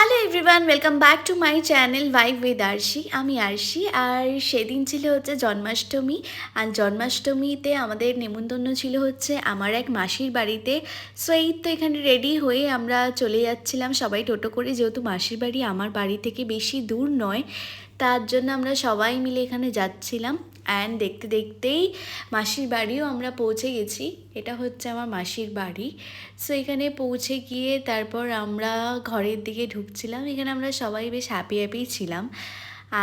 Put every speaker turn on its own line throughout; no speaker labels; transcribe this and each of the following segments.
Hello everyone, welcome back to my channel vibe with Arshi. আমি আরশি। আর সেদিন ছিল হচ্ছে জন্মাষ্টমী। আর জন্মাষ্টমীতে আমাদের নেমন্তন্ন ছিল হচ্ছে আমার এক মাসির বাড়িতে। সো এই তো এখানে রেডি হয়ে আমরা চলে যাচ্ছিলাম সবাই টোটো করে, যেহেতু মাসির বাড়ি আমার বাড়ি থেকে বেশি দূর নয়, তার জন্য আমরা সবাই মিলে এখানে যাচ্ছিলাম। অ্যান্ড দেখতে দেখতেই মাসির বাড়িও আমরা পৌঁছে গেছি। এটা হচ্ছে আমার মাসির বাড়ি। সো এখানে পৌঁছে গিয়ে তারপর আমরা ঘরের দিকে ঢুকছিলাম। এখানে আমরা সবাই বেশ হ্যাপি হ্যাপি ছিলাম।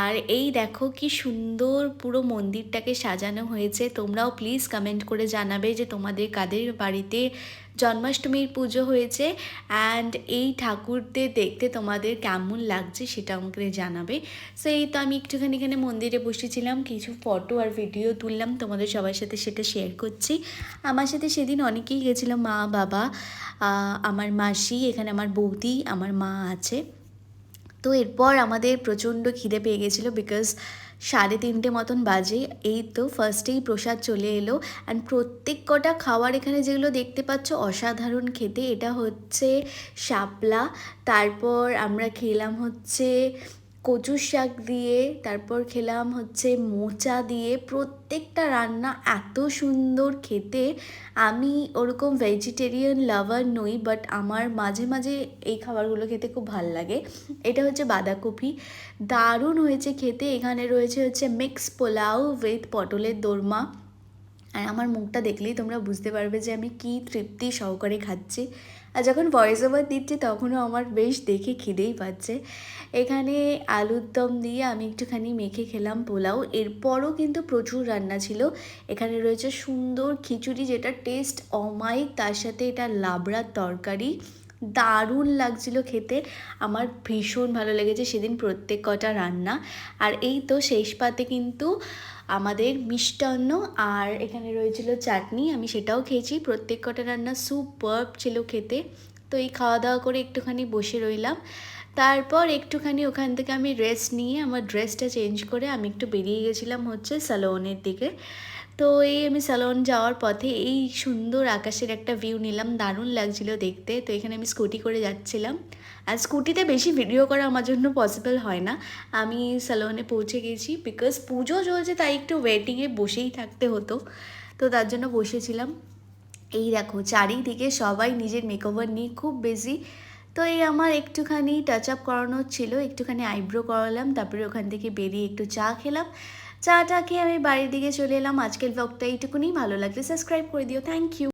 আর এই দেখো কি সুন্দর পুরো মন্দিরটাকে সাজানো হয়েছে। তোমরাও প্লিজ কমেন্ট করে জানাবে যে তোমাদের কাদের বাড়িতে জন্মাষ্টমীর পুজো হয়েছে, অ্যান্ড এই ঠাকুরদের দেখতে তোমাদের কেমন লাগছে সেটা আমাকে জানাবে। সো এই তো আমি একটুখানি এখানে মন্দিরে বসেছিলাম, কিছু ফটো আর ভিডিও তুললাম, তোমাদের সবার সাথে সেটা শেয়ার করছি। আমার সাথে সেদিন অনেকেই গেছিলো, মা বাবা, আমার মাসি, এখানে আমার বৌদি, আমার মা আছে। তো এরপর আমাদের প্রচণ্ড খিদে পেয়ে গেছিলো, বিকজ 3:30 মতন বাজে। এই তো ফার্স্টেই প্রসাদ চলে এলো। অ্যান্ড প্রত্যেক কটা খাবার এখানে যেগুলো দেখতে পাচ্ছ অসাধারণ খেতে। এটা হচ্ছে শাপলা, তারপর আমরা খেলাম হচ্ছে কচুর শাক দিয়ে, তারপর খেলাম হচ্ছে মোচা দিয়ে। প্রত্যেকটা রান্না এত সুন্দর খেতে। আমি ওরকম ভেজিটেরিয়ান লাভার নই, বাট আমার মাঝে মাঝে এই খাবারগুলো খেতে খুব ভাল লাগে। এটা হচ্ছে বাঁধাকপি, দারুণ হয়েছে খেতে। এখানে রয়েছে হচ্ছে মিক্স পোলাও উইথ পটলের দোরমা। আর আমার মুখটা দেখলেই তোমরা বুঝতে পারবে যে আমি কী তৃপ্তি সহকারে খাচ্ছি। আর যখন ভয়েস ওভার দিচ্ছি তখনও আমার বেশ দেখে খিদেই পাচ্ছে। এখানে আলুর দম দিয়ে আমি একটুখানি মেখে খেলাম পোলাও। এরপরও কিন্তু প্রচুর রান্না ছিল। এখানে রয়েছে সুন্দর খিচুড়ি, যেটা টেস্ট অমায়িক। তার সাথে এটা লাবড়ার তরকারি, দারুণ লাগছিল খেতে। আমার ভীষণ ভালো লেগেছে সেদিন প্রত্যেক কটা রান্না। আর এই তো শেষ পাতে কিন্তু আমাদের মিষ্টান্ন, আর এখানে রয়েছিল চাটনি, আমি সেটাও খেয়েছি। প্রত্যেক কটা রান্না সুপারব ছিল খেতে। তো এই খাওয়া দাওয়া করে একটুখানি বসে রইলাম। তারপর একটুখানি ওখান থেকে আমি রেস্ট নিয়ে আমার ড্রেসটা চেঞ্জ করে আমি একটু বেরিয়ে গেছিলাম হচ্ছে স্যালনের দিকে। তো এই আমি স্যালন যাওয়ার পথে এই সুন্দর আকাশের একটা ভিউ নিলাম, দারুণ লাগছিল দেখতে। তো এখানে আমি স্কুটি করে যাচ্ছিলাম। আর স্কুটিতে বেশি ভিডিও করা আমার জন্য পসিবল হয় না। আমি স্যালনে পৌঁছে গেছি, বিকজ পুজো চলছে, তাই একটু ওয়েটিংয়ে বসেই থাকতে হতো, তো তার জন্য বসেছিলাম। এই দেখো চারিদিকে সবাই নিজের মেকওভার নিয়ে খুব বিজি। তো এই আমার একটুখানি টাচ আপ করানোর ছিল, একটুখানি আইব্রো করালাম, তারপরে ওখান থেকে বেরিয়ে একটু চা খেলাম। চাটা খেয়ে আমি বাড়ির দিকে চলে এলাম। আজকের ব্লগটা এইটুকুনি। ভালো লাগলে সাবস্ক্রাইব করে দিও। Thank you.